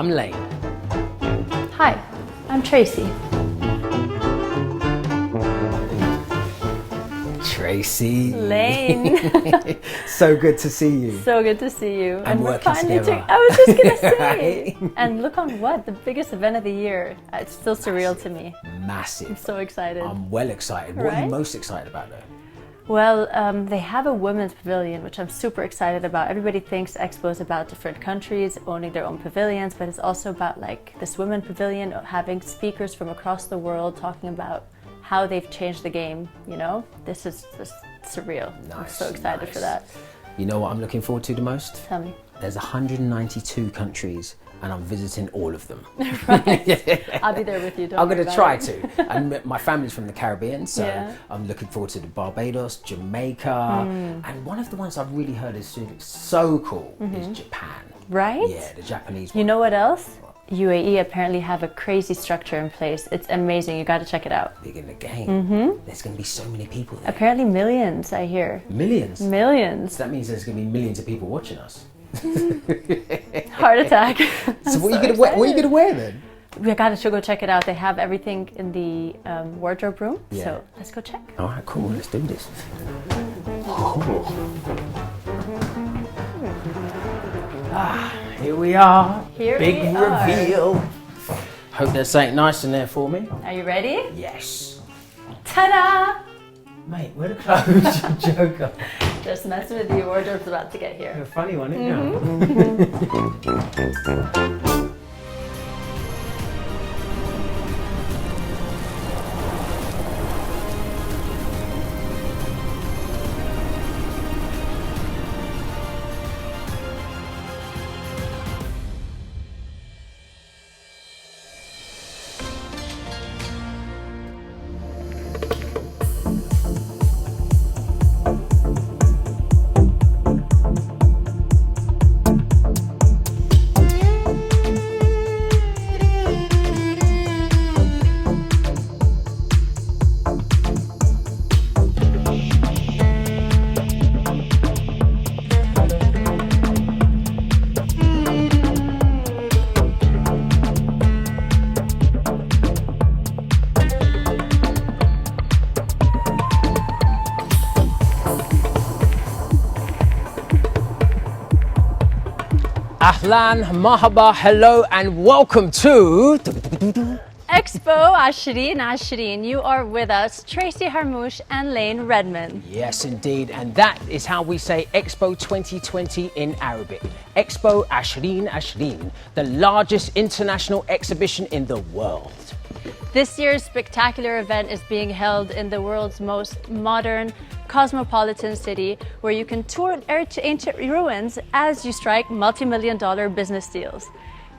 I'm Layne. Hi, I'm Tracy. Tracy. Layne. So good to see you. So good to see you. And we're working finally together. I was just gonna say. Right? And look on what? The biggest event of the year. It's still surreal to me. Massive. I'm so excited. I'm well excited. What are Right? you most excited about though? Well, they have a women's pavilion, which I'm super excited about. Everybody thinks Expo is about different countries owning their own pavilions, but it's also about like this women pavilion, having speakers from across the world talking about how they've changed the game, you know? This is just surreal. I'm so excited for that. You know what I'm looking forward to the most? Tell me. There's 192 countries and I'm visiting all of them. I'll be there with you. I'm going to try to. And my family's from the Caribbean, so Yeah. I'm looking forward to the Barbados, Jamaica, and one of the ones I've really heard is so cool is Japan. Right? Yeah, the Japanese You one. know what else? UAE apparently have a crazy structure in place. It's amazing. You got to check it out. Big in the game. There's going to be so many people there. Apparently millions, I hear. Millions. Millions. So that means there's going to be millions of people watching us. Heart attack. So what are you going to wear then? We got to go check it out. They have everything in the wardrobe room. Yeah. So let's go check. All right, cool. Let's do this. Oh. Here we are. Here Big we are. reveal. Hope there's something nice in there for me. Are you ready? Yes. Ta-da! Mate, where the clothes? You joker. Just messing with you. Wardrobe's about to get You're here. a funny one, isn't you? Ahlan, mahaba, hello, and welcome to Expo Ashrin Ashrin. You are with us, Tracy Harmoush and Layne Redman. Yes, indeed, and that is how we say Expo 2020 in Arabic. Expo Ashrin Ashrin, the largest international exhibition in the world. This year's spectacular event is being held in the world's most modern, cosmopolitan city, where you can tour ancient ruins as you strike multi-million-dollar business deals.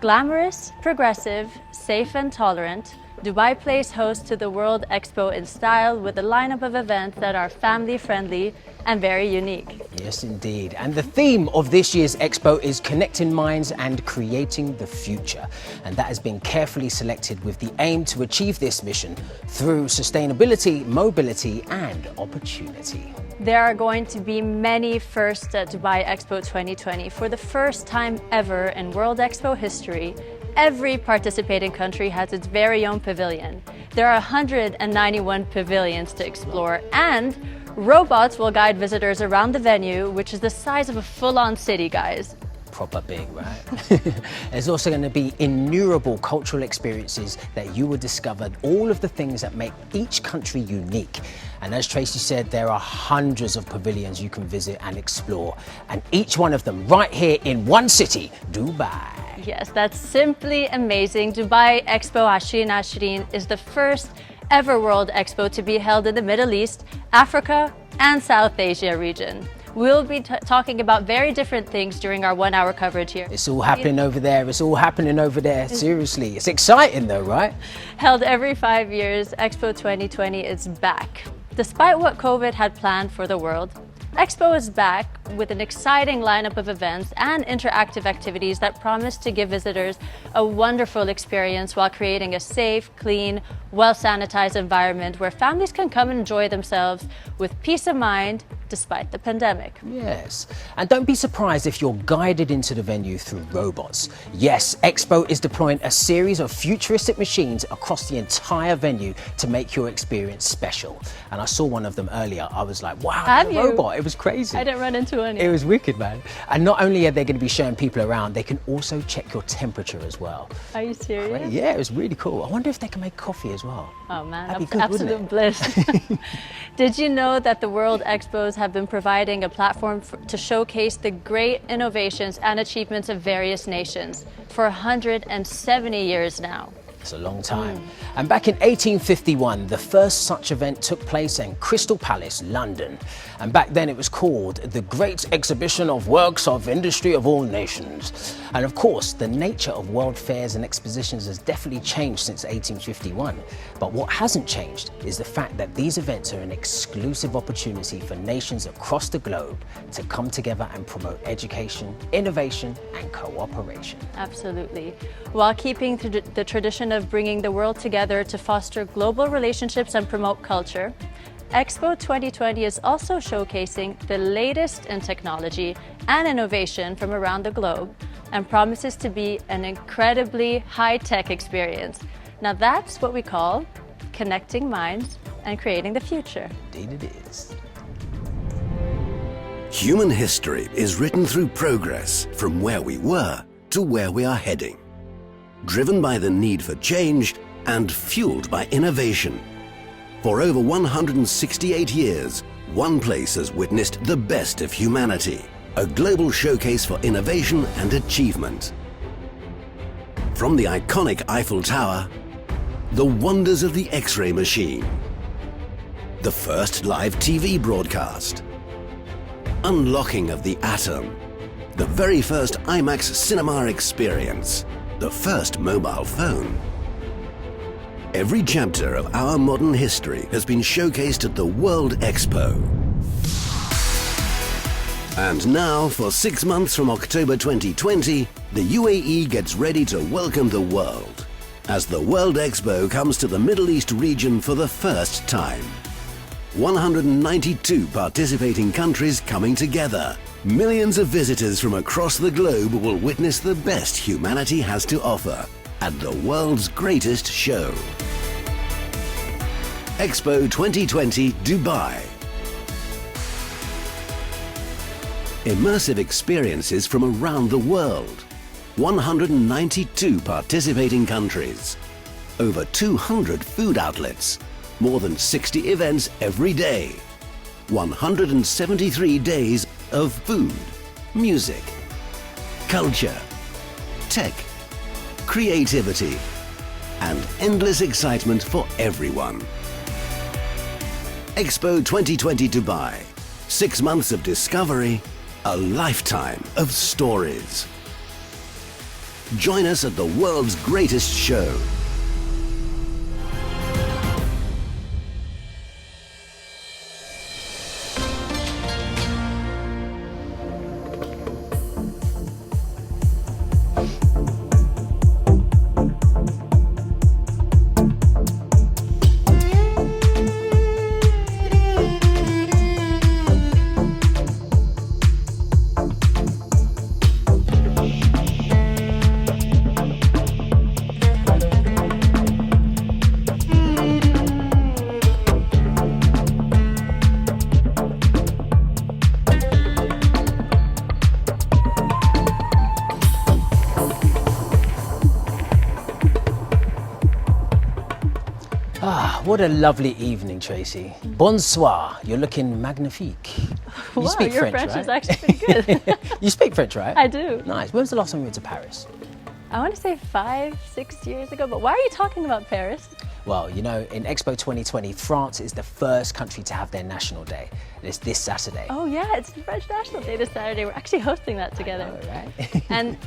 Glamorous, progressive, safe and tolerant, Dubai plays host to the World Expo in style with a lineup of events that are family-friendly and very unique. Yes, indeed. And the theme of this year's Expo is connecting minds and creating the future. And that has been carefully selected with the aim to achieve this mission through sustainability, mobility, and opportunity. There are going to be many firsts at Dubai Expo 2020. For the first time ever in World Expo history, every participating country has its very own pavilion. There are 191 pavilions to explore, and robots will guide visitors around the venue, which is the size of a full-on city, guys. Proper big, right? There's also going to be innumerable cultural experiences that you will discover all of the things that make each country unique. And as Tracy said, there are hundreds of pavilions you can visit and explore, and each one of them right here in one city, Dubai. Yes, that's simply amazing. Dubai Expo Ashrin Ashrin is the first ever World Expo to be held in the Middle East, Africa, and South Asia region. We'll be talking about very different things during our 1 hour coverage here. It's all happening over there. It's all happening over there. Seriously, it's exciting though, right? Held every 5 years, Expo 2020 is back. Despite what COVID had planned for the world, Expo is back with an exciting lineup of events and interactive activities that promise to give visitors a wonderful experience while creating a safe, clean, well-sanitized environment where families can come and enjoy themselves with peace of mind, despite the pandemic. Yes, and don't be surprised if you're guided into the venue through robots. Yes, Expo is deploying a series of futuristic machines across the entire venue to make your experience special. And I saw one of them earlier. I was like, wow, Have you? robot. It was crazy. I didn't run into any. It was wicked, man. And not only are they going to be showing people around, they can also check your temperature as well. Are you serious? Yeah, it was really cool. I wonder if they can make coffee as well. Oh man, That'd be good, absolute bliss. Did you know that the World Expos have been providing a platform to showcase the great innovations and achievements of various nations for 170 years now? It's a long time. And back in 1851, the first such event took place in Crystal Palace, London. And back then it was called the Great Exhibition of Works of Industry of All Nations. And of course, the nature of world fairs and expositions has definitely changed since 1851. But what hasn't changed is the fact that these events are an exclusive opportunity for nations across the globe to come together and promote education, innovation, and cooperation. Absolutely. While keeping the tradition of bringing the world together to foster global relationships and promote culture, Expo 2020 is also showcasing the latest in technology and innovation from around the globe and promises to be an incredibly high-tech experience. Now that's what we call connecting minds and creating the future. Indeed it is. Human history is written through progress from where we were to where we are heading. Driven by the need for change and fueled by innovation. For over 168 years, one place has witnessed the best of humanity, a global showcase for innovation and achievement. From the iconic Eiffel Tower, the wonders of the X-ray machine, the first live TV broadcast, unlocking of the atom, the very first IMAX cinema experience, the first mobile phone. Every chapter of our modern history has been showcased at the World Expo. And now, for 6 months from October 2020, the UAE gets ready to welcome the world as the World Expo comes to the Middle East region for the first time. 192 participating countries coming together. Millions of visitors from across the globe will witness the best humanity has to offer at the world's greatest show. Expo 2020 Dubai. Immersive experiences from around the world. 192 participating countries. Over 200 food outlets. More than 60 events every day. 173 days of food, music, culture, tech, creativity, and endless excitement for everyone. Expo 2020 Dubai. 6 months of discovery, a lifetime of stories. Join us at the world's greatest show. What a lovely evening, Tracy. Bonsoir. You're looking magnifique. You Wow, speak your French, French is right? actually pretty good. You speak French, right? I do. Nice. When was the last time you went to Paris? I want to say 5-6 years ago, but why are you talking about Paris? Well, you know, in Expo 2020, France is the first country to have their National Day. And it's this Saturday. Oh yeah, it's the French National Day this Saturday. We're actually hosting that together. All right. And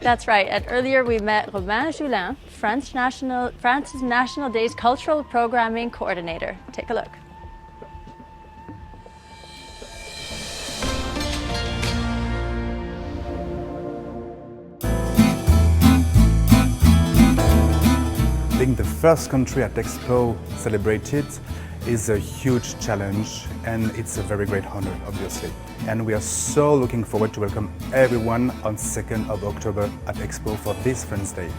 that's right. And earlier we met Romain Joulin, France's National Day's Cultural Programming Coordinator. Take a look. Being the first country at Expo celebrated is a huge challenge and it's a very great honor, obviously. And we are so looking forward to welcome everyone on 2nd of October at Expo for this Friends Day.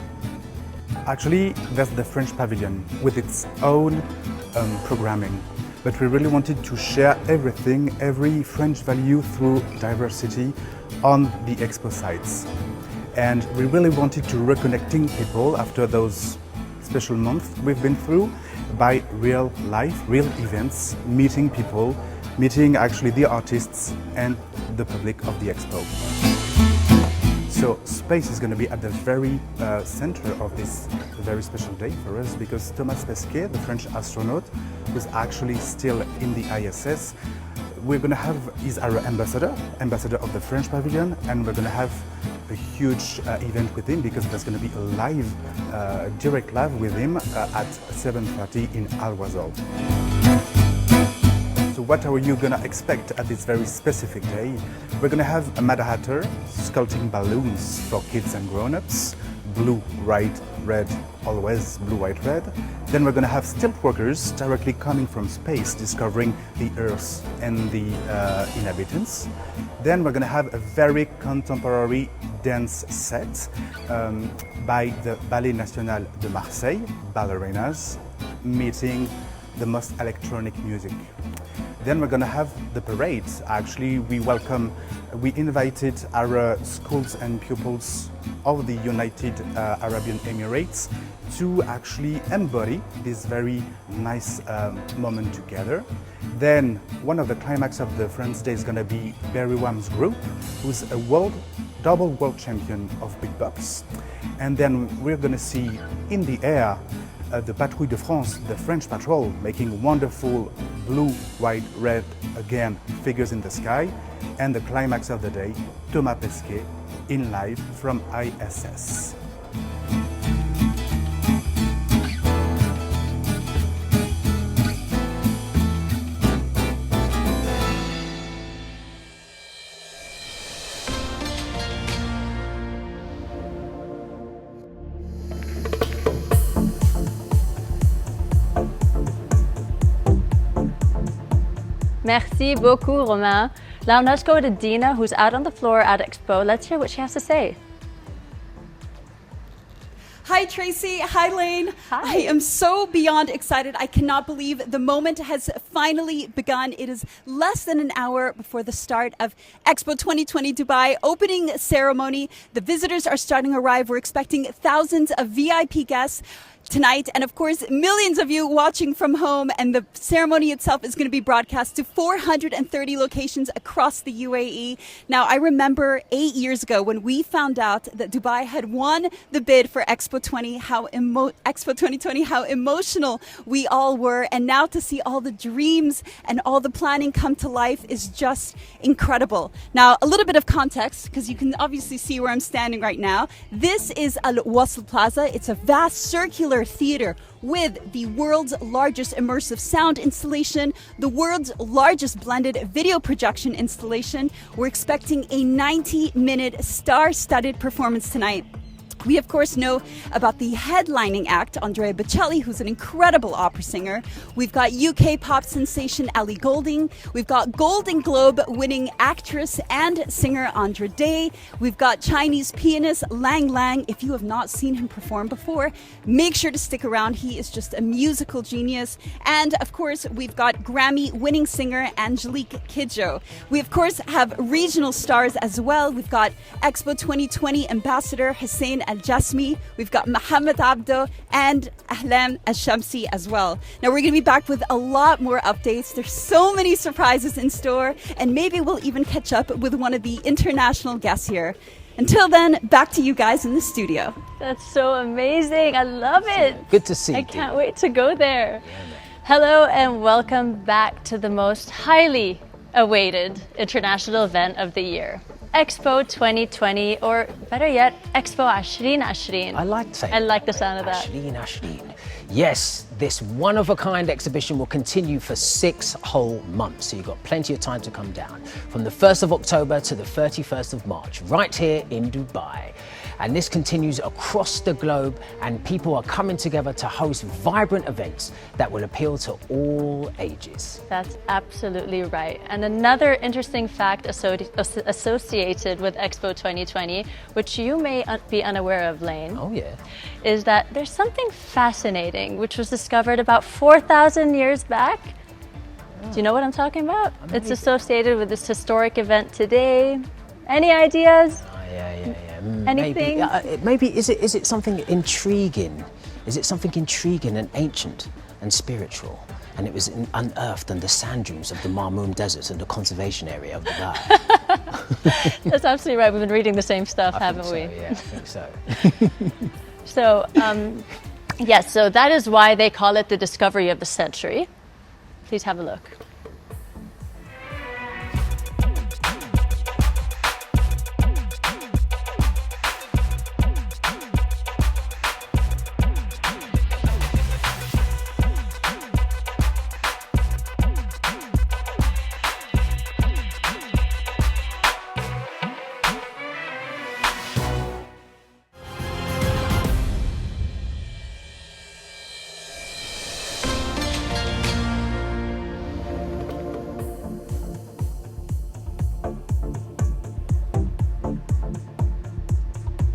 Actually, there's the French pavilion with its own programming, but we really wanted to share everything, every French value through diversity on the Expo sites. And we really wanted to reconnecting people after those special months we've been through by real life, real events, meeting people, meeting actually the artists and the public of the Expo. So space is going to be at the very center of this very special day for us, because Thomas Pesquet, the French astronaut, who's actually still in the ISS, we're going to have, he's our ambassador of the French pavilion, and we're going to have a huge event with him, because there's going to be a live, direct live with him at 7:30 in Al-Wazal. So what are you going to expect at this very specific day? We're going to have a Mad Hatter sculpting balloons for kids and grown-ups, blue, white, red, always blue, white, red. Then we're going to have stilt walkers directly coming from space, discovering the Earth and the inhabitants. Then we're going to have a very contemporary dance set by the Ballet National de Marseille, ballerinas, meeting the most electronic music. Then we're going to have the parade. Actually, we invited our schools and pupils of the United Arab Emirates to actually embody this very nice moment together. Then one of the climax of the Friends Day is going to be Barry Wham's group, who's a double world champion of beatbox. And then we're going to see in the air the Patrouille de France, the French patrol, making wonderful blue, white, red, again, figures in the sky. And the climax of the day, Thomas Pesquet in live from ISS. Merci beaucoup, Romain. Now let's go to Dina, who's out on the floor at Expo. Let's hear what she has to say. Hi, Tracy. Hi, Layne. Hi. I am so beyond excited. I cannot believe the moment has finally begun. It is less than an hour before the start of Expo 2020 Dubai opening ceremony. The visitors are starting to arrive. We're expecting thousands of VIP guests tonight, and of course millions of you watching from home, and the ceremony itself is going to be broadcast to 430 locations across the UAE. Now, I remember 8 years ago when we found out that Dubai had won the bid for Expo 2020, how emotional we all were, and now to see all the dreams and all the planning come to life is just incredible. Now, a little bit of context, because you can obviously see where I'm standing right now. This is Al Wasl Plaza. It's a vast circular theater with the world's largest immersive sound installation, the world's largest blended video projection installation. We're expecting a 90-minute star-studded performance tonight. We, of course, know about the headlining act, Andrea Bocelli, who's an incredible opera singer. We've got UK pop sensation Ellie Goulding. We've got Golden Globe winning actress and singer Andra Day. We've got Chinese pianist Lang Lang. If you have not seen him perform before, make sure to stick around. He is just a musical genius. And, of course, we've got Grammy winning singer Angelique Kidjo. We, of course, have regional stars as well. We've got Expo 2020 ambassador Hussein Al-Jasmi, we've got Mohammed Abdo and Ahlam Al-Shamsi as well. Now, we're going to be back with a lot more updates. There's so many surprises in store, and maybe we'll even catch up with one of the international guests here. Until then, back to you guys in the studio. That's so amazing. I love it. Good to see you. I can't wait to go there. Hello and welcome back to the most highly awaited international event of the year. Expo 2020, or better yet, Expo 2020. I like saying I like the sound of that. 2020. Yes, this one-of-a-kind exhibition will continue for 6 whole months, so you've got plenty of time to come down. From the 1st of October to the 31st of March, right here in Dubai. And this continues across the globe, and people are coming together to host vibrant events that will appeal to all ages. That's absolutely right. And another interesting fact associated with Expo 2020, which you may be unaware of, Layne, Oh yeah. is that there's something fascinating which was discovered about 4,000 years back. Do you know what I'm talking about? It's associated with this historic event today. Any ideas? Yeah. Anything? Maybe is it something intriguing? Is it something intriguing and ancient and spiritual? And it was unearthed in the sand dunes of the Marmoon Desert and the conservation area of the Butti. That's absolutely right. We've been reading the same stuff, haven't we? Yeah, I think so. So, yes, so that is why they call it the discovery of the century. Please have a look.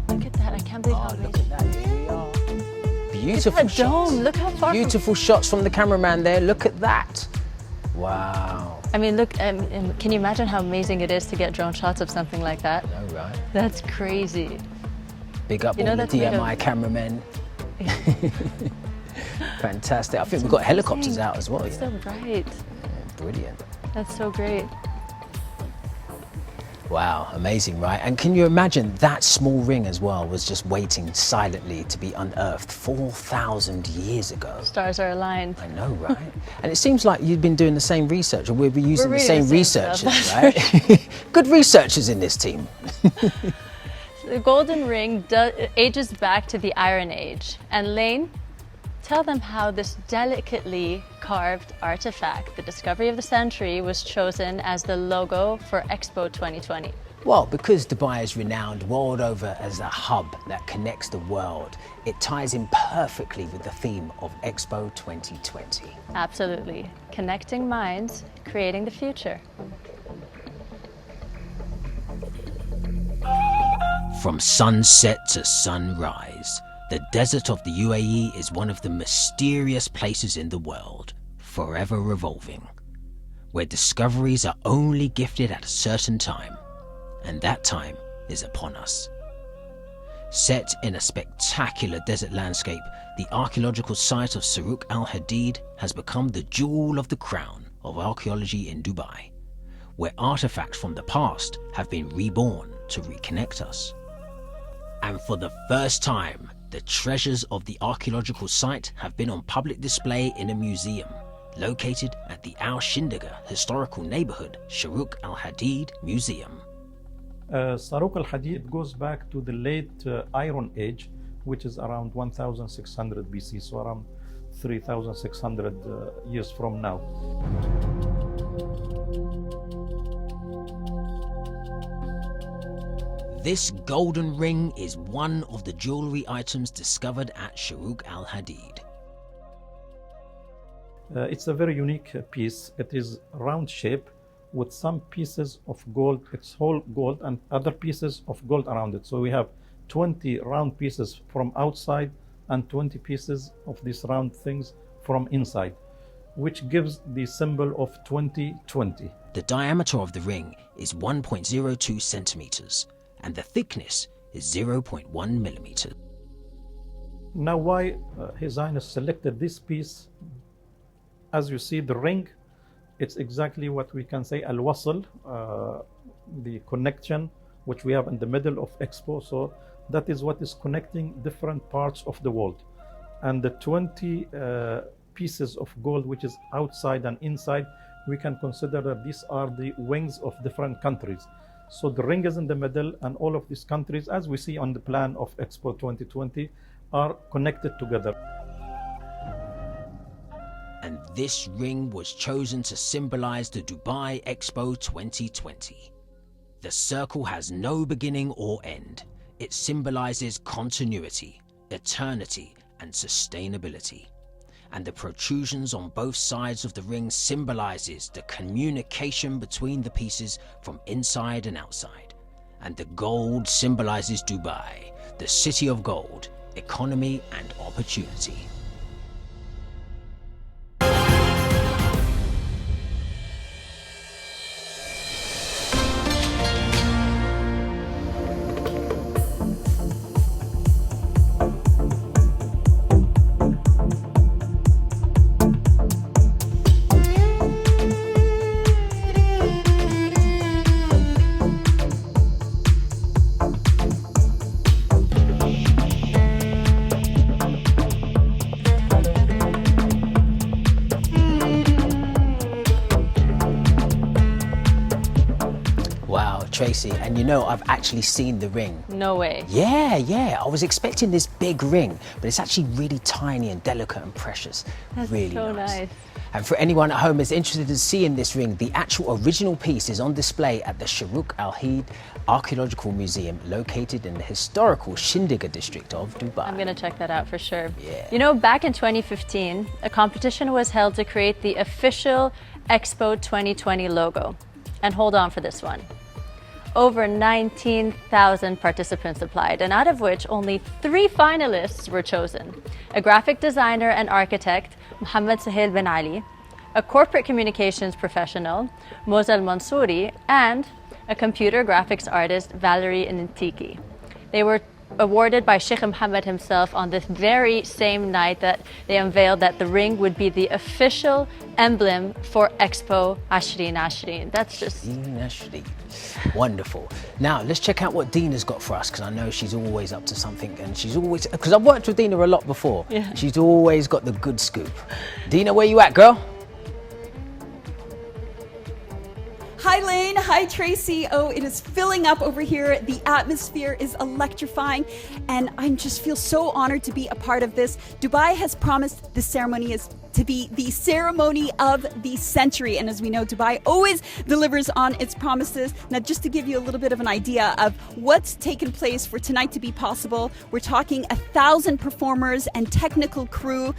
Look at that, I can't believe how Look at that, here we are. Beautiful That shots. dome, look how far. Beautiful shots from the cameraman there. Look at that. Wow. I mean, look, can you imagine how amazing it is to get drone shots of something like that? I know, right? That's crazy. Big up You know all the that's made of- DMI cameramen. Fantastic. I think we've got helicopters out as well. That's You know? so right. Brilliant. That's so great. Wow, amazing, right? And can you imagine that small ring as well was just waiting silently to be unearthed 4,000 years ago? Stars are aligned. I know, right? And it seems like you've been doing the same research, or we'll be using the reading same the same researchers, stuff, right? Good researchers in this team. The golden ring ages back to the Iron Age. And Layne, tell them how this delicately carved artifact, the discovery of the century, was chosen as the logo for Expo 2020. Well, because Dubai is renowned world over as a hub that connects the world, it ties in perfectly with the theme of Expo 2020. Absolutely. Connecting minds, creating the future. From sunset to sunrise, the desert of the UAE is one of the mysterious places in the world, forever evolving, where discoveries are only gifted at a certain time, and that time is upon us. Set in a spectacular desert landscape, the archaeological site of Suruk Al Hadid has become the jewel of the crown of archaeology in Dubai, where artifacts from the past have been reborn to reconnect us. And for the first time, the treasures of the archaeological site have been on public display in a museum located at the Al Shindaga historical neighborhood Suruk Al Hadid Museum. Suruk Al Hadid goes back to the late Iron Age, which is around 1600 BC, so around 3600 years from now. This golden ring is one of the jewelry items discovered at Suruk Al Hadid. It's a very unique piece. It is round shape with some pieces of gold. It's whole gold and other pieces of gold around it. So we have 20 round pieces from outside and 20 pieces of these round things from inside, which gives the symbol of 2020. The diameter of the ring is 1.02 centimeters and the thickness is 0.1 millimeters. Now why His Highness selected this piece? As you see, the ring, it's exactly what we can say al-wasl, the connection which we have in the middle of Expo. So that is what is connecting different parts of the world. And the 20 pieces of gold which is outside and inside, we can consider that these are the wings of different countries. So the ring is in the middle, and all of these countries, as we see on the plan of Expo 2020, are connected together. And this ring was chosen to symbolize the Dubai Expo 2020. The circle has no beginning or end. It symbolizes continuity, eternity, and sustainability. And the protrusions on both sides of the ring symbolizes the communication between the pieces from inside and outside. And the gold symbolizes Dubai, the city of gold, economy and opportunity. Tracy, and you know, I've actually seen the ring. No way. Yeah. I was expecting this big ring, but it's actually really tiny and delicate and precious. That's really so nice. And for anyone at home who's interested in seeing this ring, the actual original piece is on display at the Sharuk Al-Heed Archaeological Museum, located in the historical Shindiga district of Dubai. I'm gonna check that out for sure. Yeah. You know, back in 2015, a competition was held to create the official Expo 2020 logo. And hold on for this one. Over 19,000 participants applied, and out of which only 3 finalists were chosen. A graphic designer and architect, Mohammed Sahil bin Ali, a corporate communications professional, Mozal Mansouri, and a computer graphics artist, Valerie Intiki. They were awarded by Sheikh Mohammed himself on this very same night that they unveiled that the ring would be the official emblem for Expo 2020. That's just wonderful. Now let's check out what Dina's got for us, because I know she's always up to something, and she's always, because I've worked with Dina a lot before. Yeah. She's always got the good scoop. Dina, where you at, girl? Hi Layne, hi Tracy. Oh, it is filling up over here. The atmosphere is electrifying, and I just feel so honored to be a part of this. Dubai has promised this ceremony is to be the ceremony of the century, and as we know, Dubai always delivers on its promises. Now, just to give you a little bit of an idea of what's taken place for tonight to be possible, we're talking 1,000 performers and technical crew.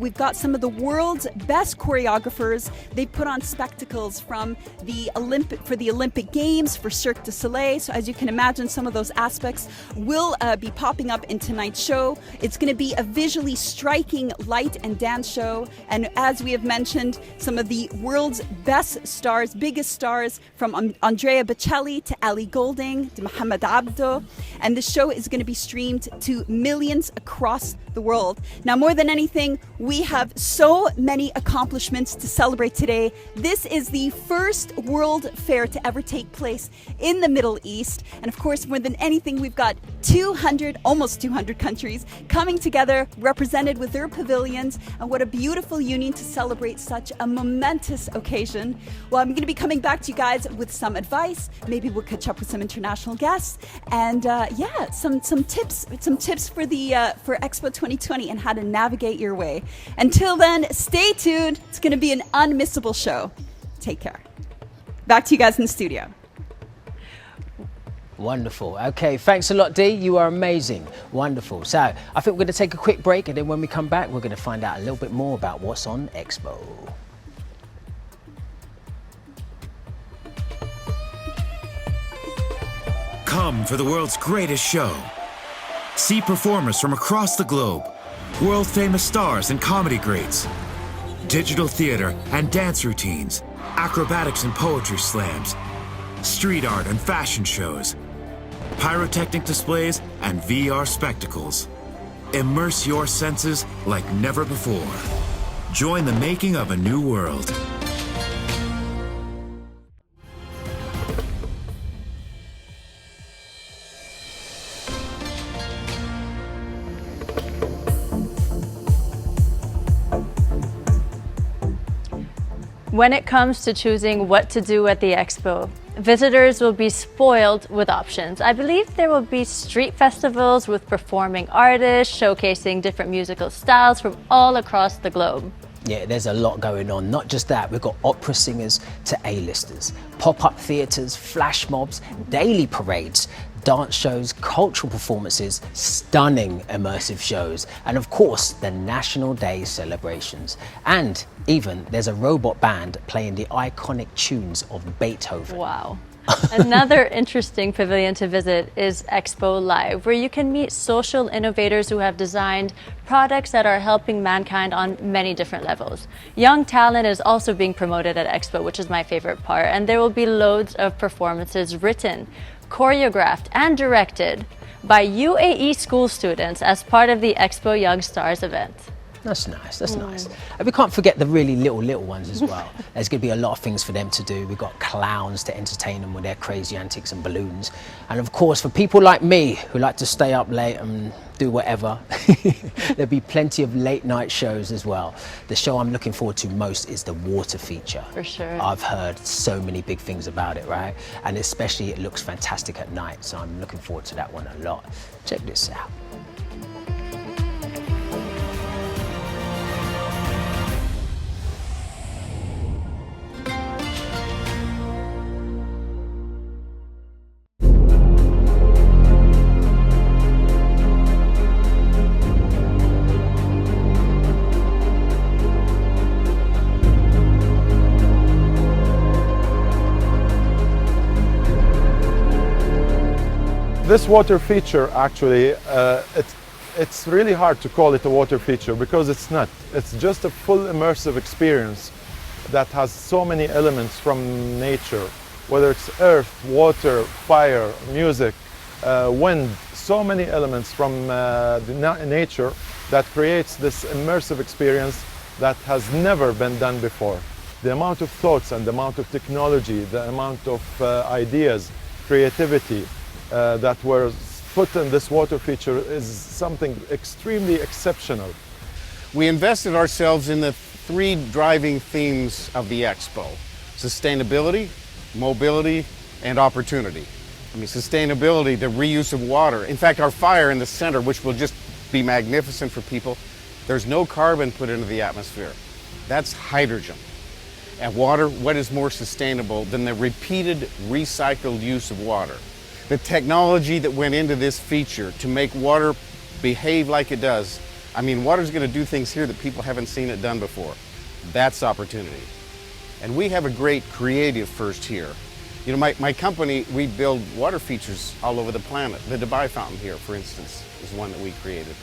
We've got some of the world's best choreographers. They put on spectacles from the Olympic Games, for Cirque du Soleil. So as you can imagine, some of those aspects will be popping up in tonight's show. It's going to be a visually striking light and dance show. And as we have mentioned, some of the world's best stars, biggest stars, from Andrea Bocelli to Ali Golding to Mohammed Abdo. And the show is going to be streamed to millions across the world. Now, more than anything, we have so many accomplishments to celebrate today. This is the first World Fair to ever take place in the Middle East. And of course, more than anything, we've got almost 200 countries coming together, represented with their pavilions. And what a beautiful union to celebrate such a momentous occasion. Well, I'm going to be coming back to you guys with some advice. Maybe we'll catch up with some international guests, and some tips for Expo 2020 and how to navigate your way. Until then, stay tuned. It's going to be an unmissable show. Take care. Back to you guys in the studio. Wonderful. Okay, thanks a lot, Dee. You are amazing. Wonderful. So I think we're going to take a quick break, and then when we come back, we're going to find out a little bit more about what's on Expo. Come for the world's greatest show. See performers from across the globe, world-famous stars and comedy greats, digital theater and dance routines, acrobatics and poetry slams, street art and fashion shows, pyrotechnic displays, and VR spectacles. Immerse your senses like never before. Join the making of a new world. When it comes to choosing what to do at the Expo, visitors will be spoiled with options. I believe there will be street festivals with performing artists showcasing different musical styles from all across the globe. Yeah, there's a lot going on. Not just that, we've got opera singers to A-listers, pop-up theatres, flash mobs, daily parades, dance shows, cultural performances, stunning immersive shows, and of course, the National Day celebrations. And even there's a robot band playing the iconic tunes of Beethoven. Wow. Another interesting pavilion to visit is Expo Live, where you can meet social innovators who have designed products that are helping mankind on many different levels. Young talent is also being promoted at Expo, which is my favorite part, and there will be loads of performances written, choreographed, and directed by UAE school students as part of the Expo Young Stars event. That's nice, that's nice. And we can't forget the really little ones as well. There's going to be a lot of things for them to do. We've got clowns to entertain them with their crazy antics and balloons. And of course, for people like me who like to stay up late and do whatever, there'll be plenty of late night shows as well. The show I'm looking forward to most is the water feature. For sure. I've heard so many big things about it, right? And especially it looks fantastic at night, so I'm looking forward to that one a lot. Check this out. This water feature, actually, it's really hard to call it a water feature because it's not. It's just a full immersive experience that has so many elements from nature, whether it's earth, water, fire, music, wind, so many elements from nature that creates this immersive experience that has never been done before. The amount of thoughts and the amount of technology, the amount of ideas, creativity, that were put in this water feature is something extremely exceptional. We invested ourselves in the three driving themes of the Expo: sustainability, mobility, and opportunity. I mean, sustainability, the reuse of water. In fact, our fire in the center, which will just be magnificent for people, there's no carbon put into the atmosphere. That's hydrogen. And water, what is more sustainable than the repeated recycled use of water? The technology that went into this feature to make water behave like it does. I mean, water's going to do things here that people haven't seen it done before. That's opportunity. And we have a great creative first here. You know, my company, we build water features all over the planet. The Dubai fountain here, for instance, is one that we created.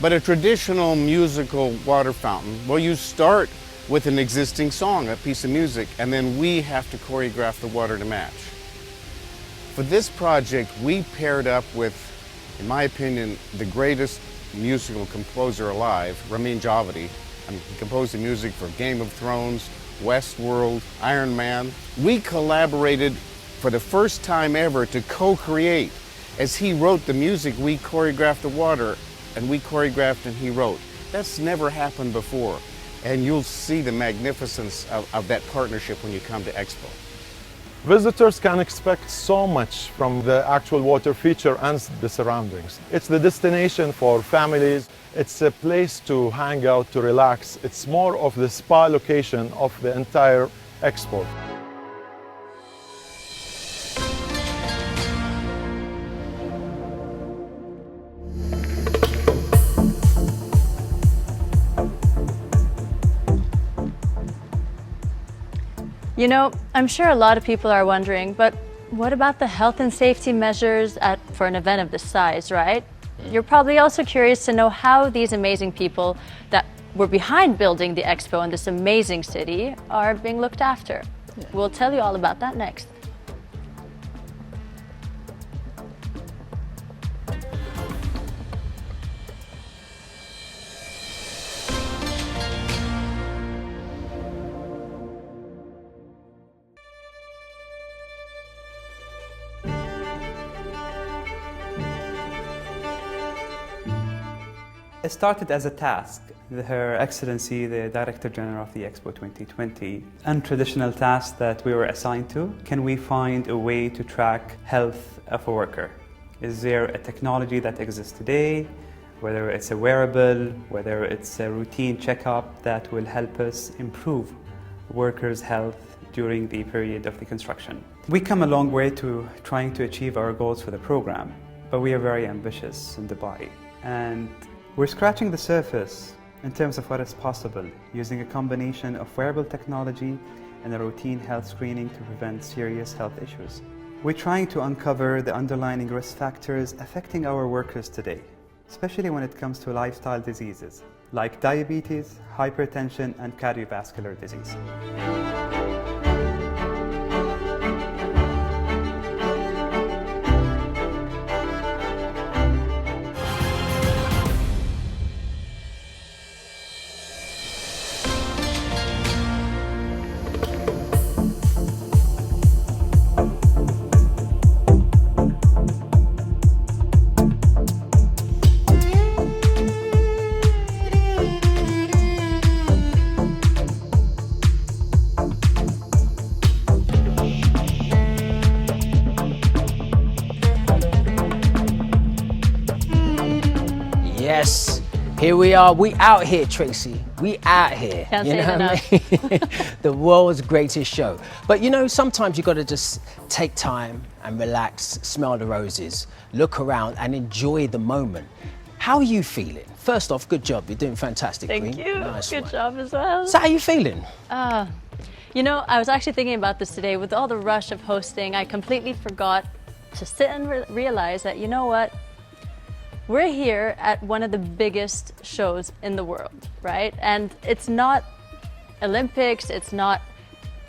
But a traditional musical water fountain, well, you start with an existing song, a piece of music, and then we have to choreograph the water to match. For this project, we paired up with, in my opinion, the greatest musical composer alive, Ramin Djawadi. I mean, he composed the music for Game of Thrones, Westworld, Iron Man. We collaborated for the first time ever to co-create. As he wrote the music, we choreographed the water, and we choreographed and he wrote. That's never happened before. And you'll see the magnificence of that partnership when you come to Expo. Visitors can expect so much from the actual water feature and the surroundings. It's the destination for families. It's a place to hang out, to relax. It's more of the spa location of the entire Expo. You know, I'm sure a lot of people are wondering, but what about the health and safety measures for an event of this size, right? You're probably also curious to know how these amazing people that were behind building the Expo in this amazing city are being looked after. We'll tell you all about that next. It started as a task. Her Excellency, the Director General of the Expo 2020, untraditional task that we were assigned to. Can we find a way to track health of a worker? Is there a technology that exists today whether it's a wearable, whether it's a routine checkup that will help us improve workers' health during the period of the construction. We come a long way to trying to achieve our goals for the program, but we are very ambitious in Dubai. And we're scratching the surface in terms of what is possible using a combination of wearable technology and a routine health screening to prevent serious health issues. We're trying to uncover the underlying risk factors affecting our workers today, especially when it comes to lifestyle diseases like diabetes, hypertension, and cardiovascular disease. Yes, here we are. We out here, Tracy. We out here. Can't you say know it what I mean? The world's greatest show. But you know, sometimes you got to just take time and relax, smell the roses, look around and enjoy the moment. How are you feeling? First off, good job. You're doing fantastic, Thank Queen. you. Nice Good one. job as well. So how are you feeling? You know, I was actually thinking about this today. With all the rush of hosting, I completely forgot to sit and realize that, you know what? We're here at one of the biggest shows in the world, right? And it's not Olympics, it's not,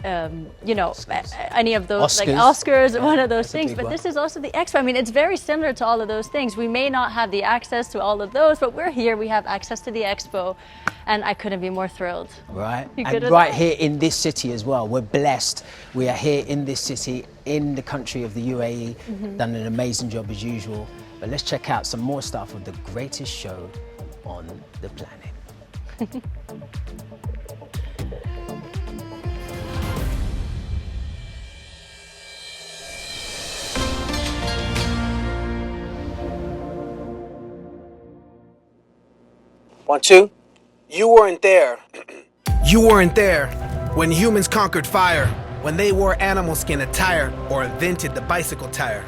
you know, any of those, like Oscars, one of those things, but this is also the Expo. I mean, it's very similar to all of those things. We may not have the access to all of those, but we're here, we have access to the Expo, and I couldn't be more thrilled. Right, You and good with right that? here in this city as well. We're blessed. We are here in this city, in the country of the UAE. Done an amazing job as usual. But let's check out some more stuff of the greatest show on the planet. One, two. You weren't there. You weren't there when humans conquered fire, when they wore animal skin attire or invented the bicycle tire.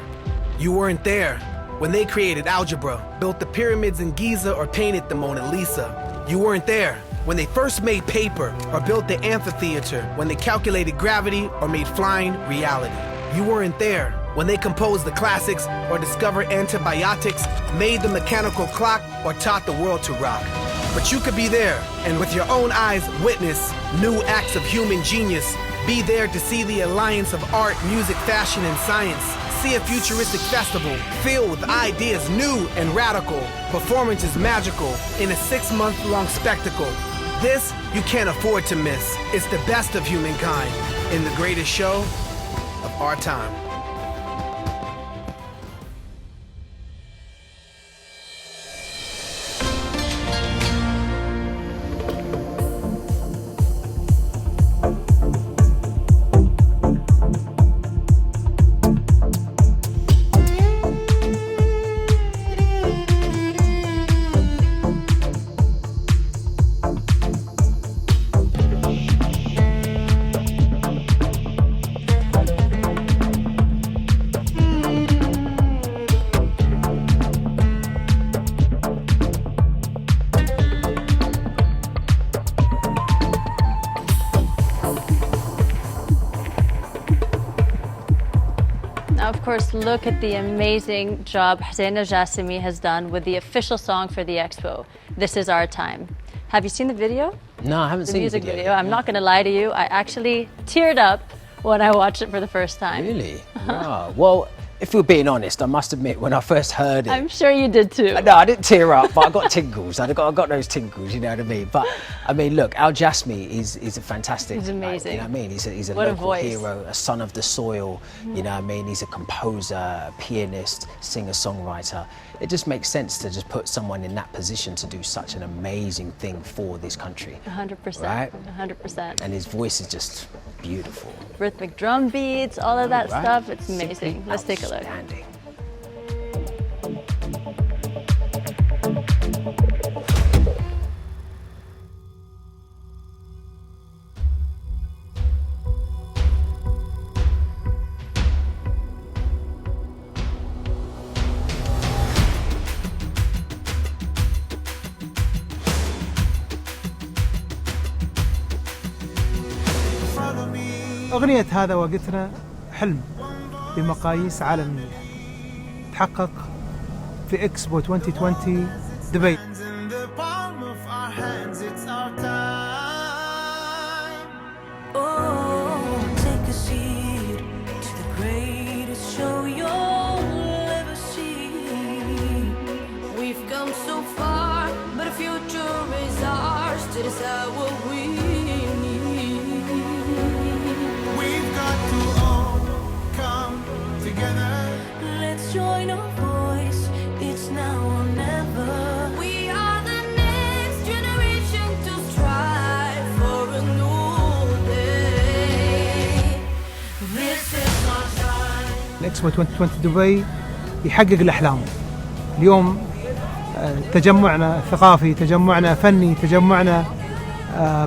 You weren't there when they created algebra, built the pyramids in Giza, or painted the Mona Lisa. You weren't there when they first made paper or built the amphitheater, when they calculated gravity or made flying reality. You weren't there when they composed the classics or discovered antibiotics, made the mechanical clock, or taught the world to rock. But you could be there and with your own eyes witness new acts of human genius. Be there to see the alliance of art, music, fashion, and science. See a futuristic festival filled with ideas new and radical. Performances magical in a 6-month-long spectacle. This you can't afford to miss. It's the best of humankind in the greatest show of our time. Of course, look at the amazing job Hussein Al-Jassimi has done with the official song for the Expo, This Is Our Time. Have you seen the video? No, I haven't The seen music the video. video. I'm not going to lie to you. I actually teared up when I watched it for the first time. Really? Wow. Well, if we're being honest, I must admit, when I first heard it, I'm sure you did too. no, I didn't tear up, but I got tingles. I got those tingles, you know what I mean? But I mean, look, Al-Jassimi is a fantastic. He's amazing. You know what I mean? He's a What a local voice. hero, a son of the soil. You know what I mean? He's a composer, a pianist, singer-songwriter. It just makes sense to just put someone in that position to do such an amazing thing for this country. 100%. Right? 100%. And his voice is just beautiful. Rhythmic drum beats, all of that Right? stuff. It's Simply amazing. Let's take a look. outstanding. أغنية هذا وقتنا حلم بمقاييس عالمية تحقق في إكسبو 2020 دبي. الإكسبو 2020 دبي يحقق الأحلام. اليوم تجمعنا ثقافي، تجمعنا فني، تجمعنا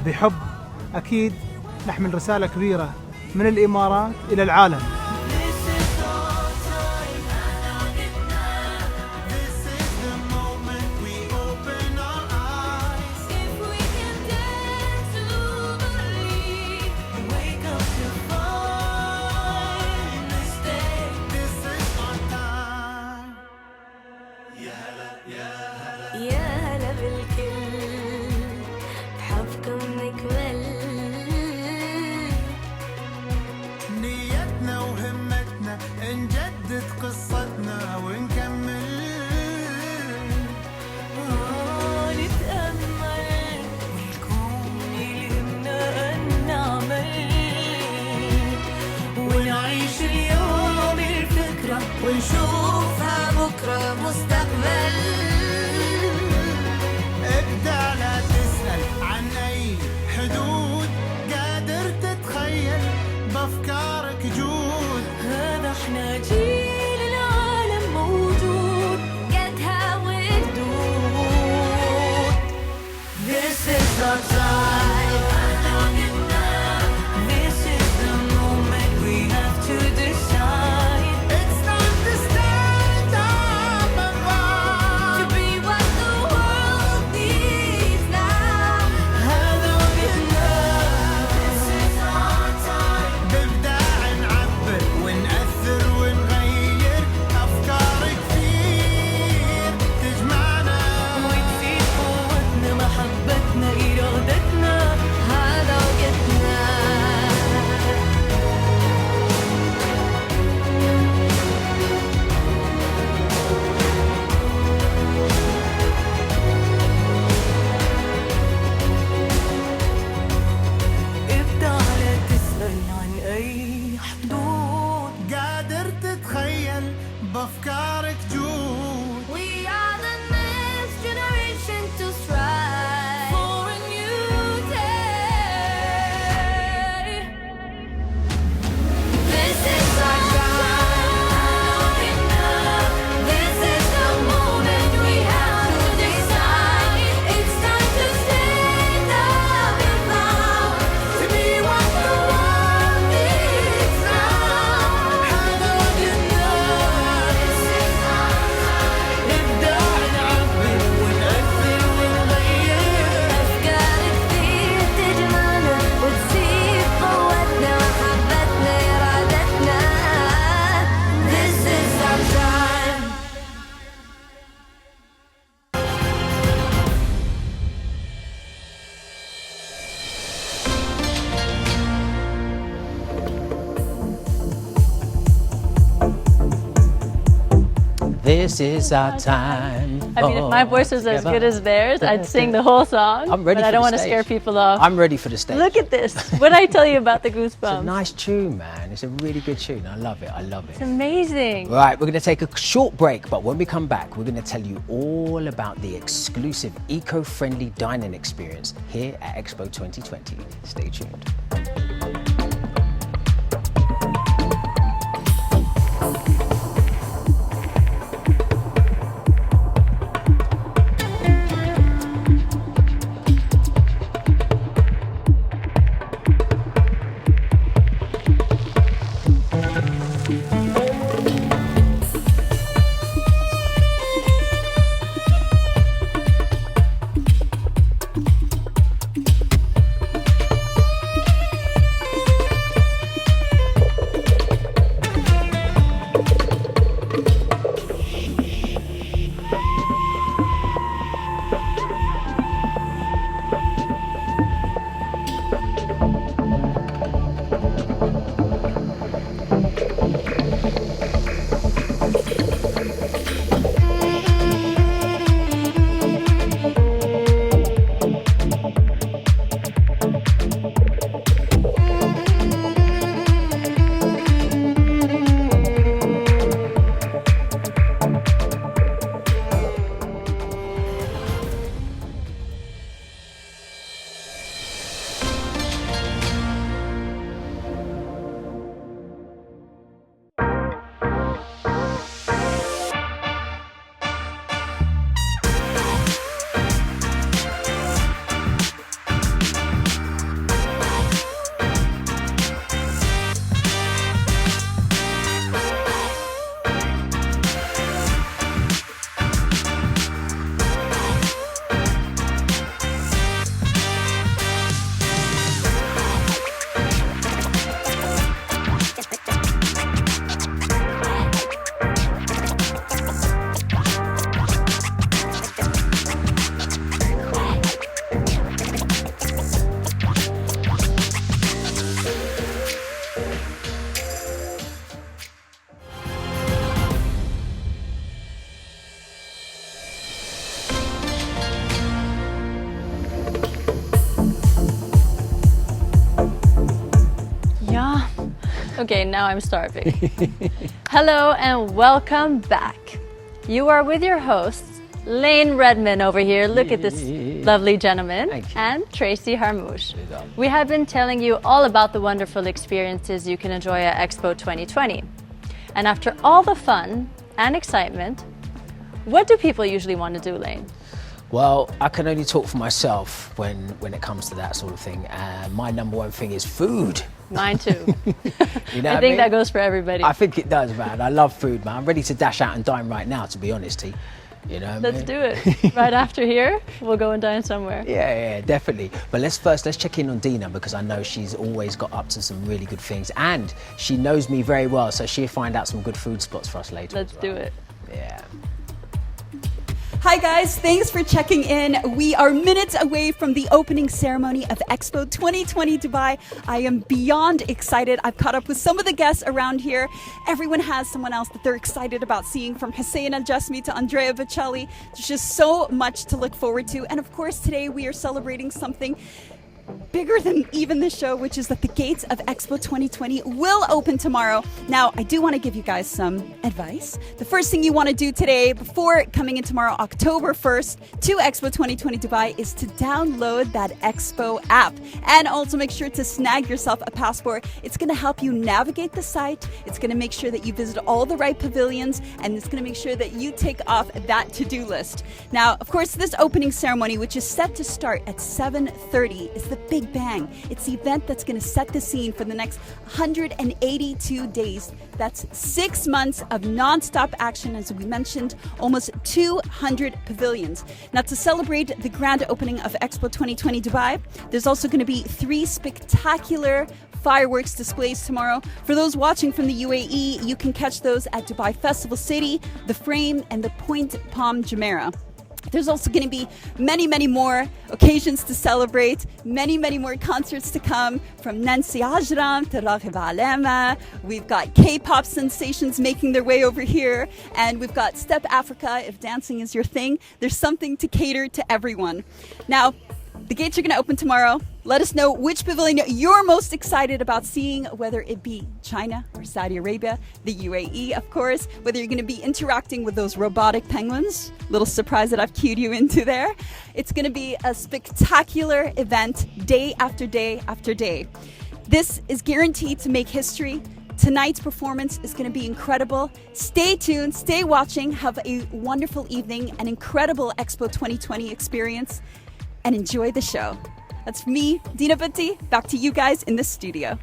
بحب. أكيد نحمل رسالة كبيرة من الإمارات إلى العالم. ونشوفها بكرة مستقبل. ابدع لا تسأل عن أي حدود، قادر تتخيل بأفكارك جود. هذا احنا جيل العالم موجود قدها وقدود. This is our time. بأفكارك جود. We are the next generation to strive for a new day. This is our time. This is the moment we have to decide. It's time to stand up and proud to be what the world needs now. هذا وقتنا. This is our time. I mean, if my voice was as good as theirs, I'd sing the whole song. I'm ready, but I don't want to scare people off. I'm ready for the stage. Look at this. What did I tell you about the Goosebumps? It's a nice tune, man. It's a really good tune. I love it. I love it. It's amazing. Right, we're going to take a short break, but when we come back, we're going to tell you all about the exclusive eco-friendly dining experience here at Expo 2020. Stay tuned. Okay, now I'm starving. Hello and welcome back. You are with your hosts, Layne Redman over here. Look at this lovely gentleman. And Tracy Harmoush. We have been telling you all about the wonderful experiences you can enjoy at Expo 2020. And after all the fun and excitement, what do people usually want to do, Layne? Well, I can only talk for myself when it comes to that sort of thing. My number one thing is food. Mine too. You know I think that goes for everybody. I think it does, man. I love food, man. I'm ready to dash out and dine right now, to be honest, T. You know, Let's do it. Right after here, we'll go and dine somewhere. Yeah, definitely. But let's check in on Dina, because I know she's always got up to some really good things, and she knows me very well, so she'll find out some good food spots for us later. Let's do it. Yeah. Hi guys, thanks for checking in. We are minutes away from the opening ceremony of Expo 2020 Dubai. I am beyond excited. I've caught up with some of the guests around here. Everyone has someone else that they're excited about seeing, from Hussein Al-Jasmi to Andrea Bocelli. There's just so much to look forward to. And of course, today we are celebrating something bigger than even the show, which is that the gates of Expo 2020 will open tomorrow. Now, I do want to give you guys some advice. The first thing you want to do today, before coming in tomorrow, October 1st, to Expo 2020 Dubai, is to download that Expo app, and also make sure to snag yourself a passport. It's going to help you navigate the site. It's going to make sure that you visit all the right pavilions, and it's going to make sure that you take off that to-do list. Now, of course, this opening ceremony, which is set to start at 7:30, is the Big Bang. It's the event that's going to set the scene for the next 182 days. That's 6 months of non-stop action, as we mentioned, almost 200 pavilions. Now, to celebrate the grand opening of Expo 2020 Dubai, there's also going to be 3 spectacular fireworks displays tomorrow. For those watching from the UAE, you can catch those at Dubai Festival City, The Frame, and the Point Palm Jumeirah. There's also going to be many, many more occasions to celebrate, many, many more concerts to come, from Nancy Ajram to Raghib Alema. We've got K-pop sensations making their way over here, and we've got Step Africa. If dancing is your thing, there's something to cater to everyone. Now, the gates are going to open tomorrow. Let us know which pavilion you're most excited about seeing, whether it be China or Saudi Arabia, the UAE, of course, whether you're going to be interacting with those robotic penguins. Little surprise that I've cued you into there. It's going to be a spectacular event, day after day after day. This is guaranteed to make history. Tonight's performance is going to be incredible. Stay tuned, stay watching, have a wonderful evening, an incredible Expo 2020 experience, and enjoy the show. That's me, Dina Butti, back to you guys in the studio.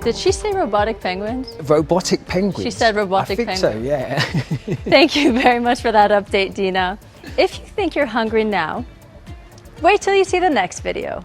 Did she say robotic penguins? Robotic penguins? She said robotic penguins. I think so, yeah. Thank you very much for that update, Dina. If you think you're hungry now, wait till you see the next video.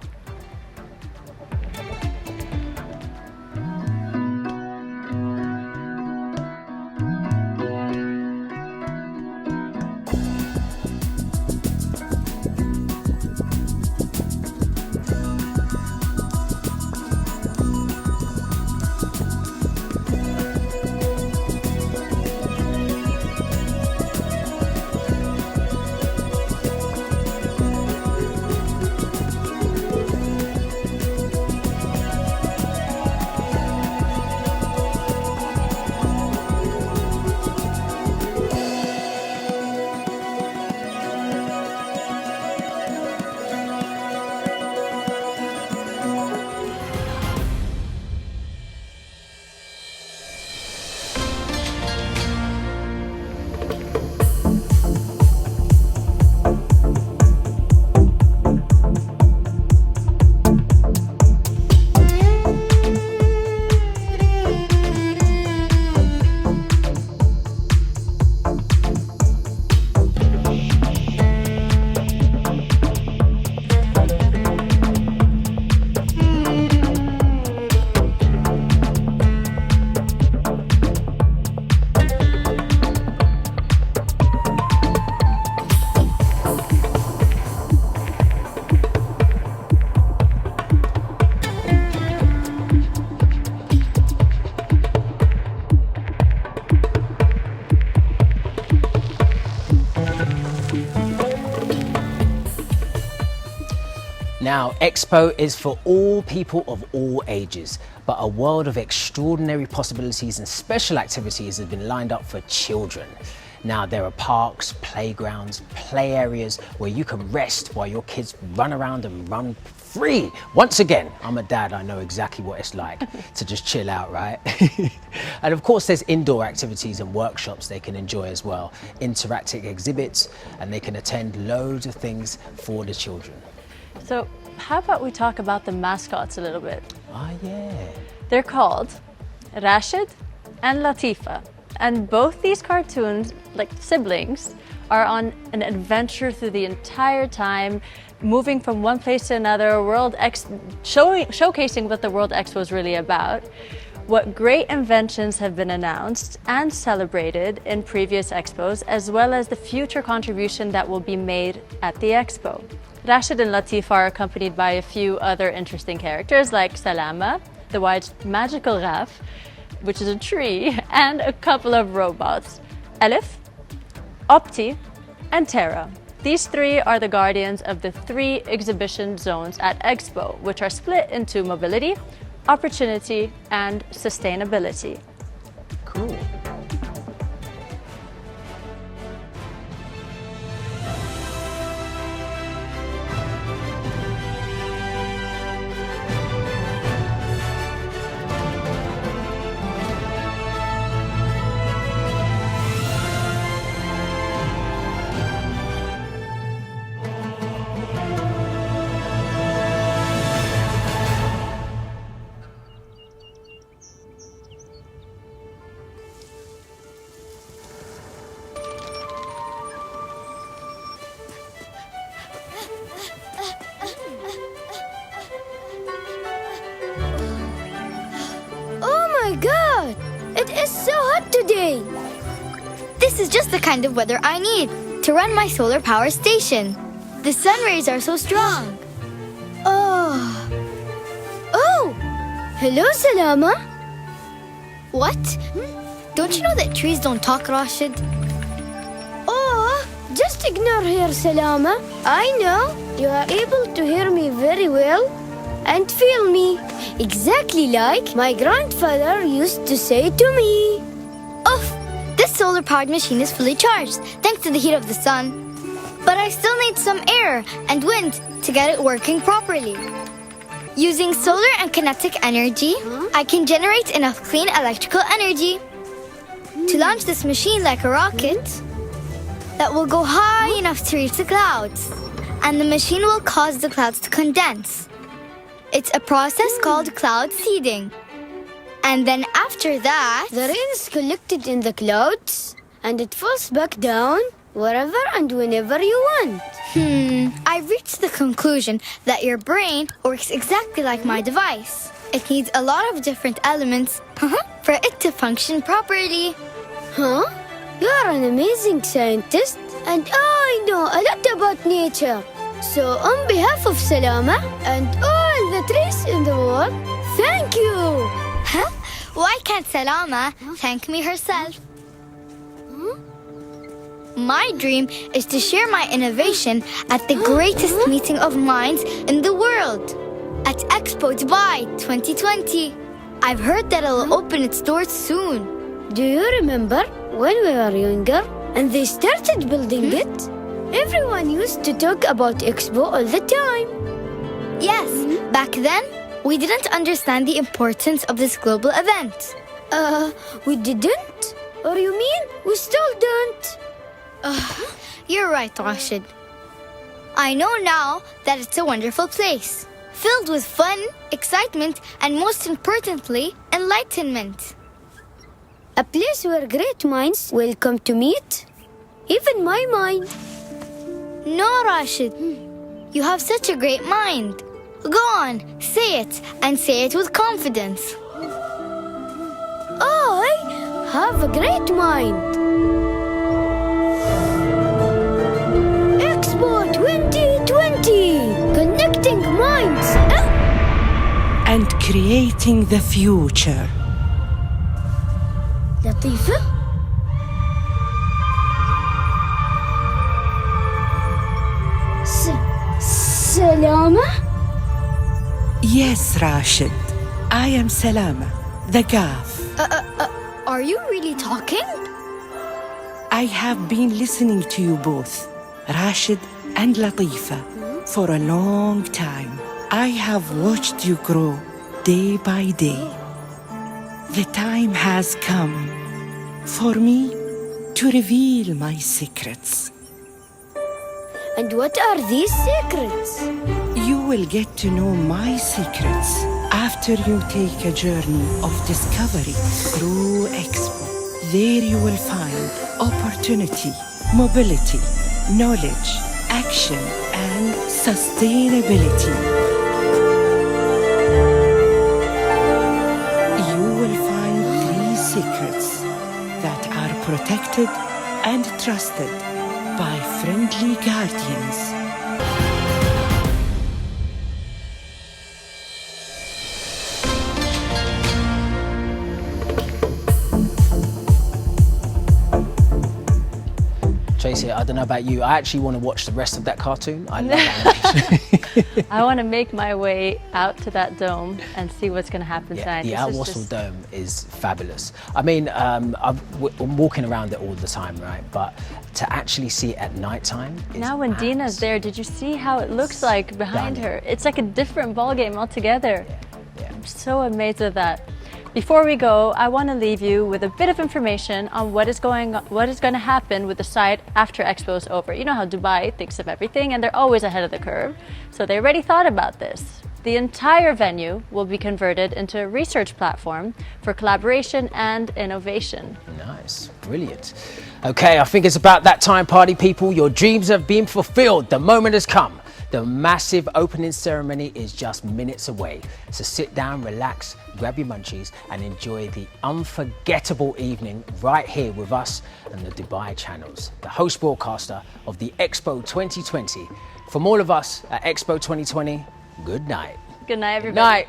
Now, Expo is for all people of all ages, but a world of extraordinary possibilities and special activities has been lined up for children. Now, there are parks, playgrounds, play areas where you can rest while your kids run around and run free. Once again, I'm a dad, I know exactly what it's like to just chill out, right? And of course, there's indoor activities and workshops they can enjoy as well, interactive exhibits, and they can attend loads of things for the children. So how about we talk about the mascots a little bit? Ah, yeah. They're called Rashid and Latifa. And both these cartoons, like siblings, are on an adventure through the entire time, moving from one place to another, showcasing what the World Expo is really about. What great inventions have been announced and celebrated in previous expos, as well as the future contribution that will be made at the expo. Rashid and Latifa are accompanied by a few other interesting characters like Salama, the white magical Raf, which is a tree, and a couple of robots, Elif, Opti, and Terra. These three are the guardians of the 3 exhibition zones at Expo, which are split into mobility, opportunity, and sustainability. Cool. today. This is just the kind of weather I need to run my solar power station. The sun rays are so strong. Oh. Hello, Salama. What? Don't you know that trees don't talk, Rashid? Oh, just ignore her, Salama. I know you are able to hear me very well and feel me, exactly like my grandfather used to say to me. Oof, this solar-powered machine is fully charged thanks to the heat of the sun. But I still need some air and wind to get it working properly. Using solar and kinetic energy, I can generate enough clean electrical energy to launch this machine like a rocket that will go high enough to reach the clouds. And the machine will cause the clouds to condense. It's a process called cloud seeding. And then after that, the rain is collected in the clouds and it falls back down wherever and whenever you want. I reached the conclusion that your brain works exactly like my device. It needs a lot of different elements for it to function properly. You are an amazing scientist and I know a lot about nature. So on behalf of Salama and all the trees in the world, thank you. Why can't Salama thank me herself? My dream is to share my innovation at the greatest meeting of minds in the world, at Expo Dubai 2020. I've heard that it'll open its doors soon. Do you remember when we were younger and they started building it? Everyone used to talk about Expo all the time. Yes, back then, we didn't understand the importance of this global event. We didn't? Or you mean we still don't? You're right, Rashid. I know now that it's a wonderful place, filled with fun, excitement, and most importantly, enlightenment. A place where great minds will come to meet, even my mind. No, Rashid. You have such a great mind. Go on, say it, and say it with confidence. I have a great mind. Expo 2020, connecting minds. And creating the future. Latifa? Salama? Yes, Rashid. I am Salama, the Gaff. Are you really talking? I have been listening to you both, Rashid and Latifa, for a long time. I have watched you grow day by day. The time has come for me to reveal my secrets. And what are these secrets? You will get to know my secrets after you take a journey of discovery through Expo. There you will find opportunity, mobility, knowledge, action, and sustainability. You will find 3 secrets that are protected and trusted by friendly guardians. Tracy, I don't know about you. I actually want to watch the rest of that cartoon. I love animation. I want to make my way out to that dome and see what's going to happen tonight. The This Al is Wasl just- Dome is fabulous. I mean, I'm walking around it all the time, right? But to actually see it at night time is Now when Dina's there, did you see how it looks like behind her? It's like a different ballgame altogether. I'm so amazed at that. Before we go, I want to leave you with a bit of information on what is going to happen with the site after Expo is over. You know how Dubai thinks of everything and they're always ahead of the curve. So they already thought about this. The entire venue will be converted into a research platform for collaboration and innovation. Nice, brilliant. Okay, I think it's about that time, party people. Your dreams have been fulfilled. The moment has come. The massive opening ceremony is just minutes away. So sit down, relax, grab your munchies and enjoy the unforgettable evening right here with us and the Dubai channels, the host broadcaster of the Expo 2020. From all of us at Expo 2020, good night. Good night, everybody. Good night.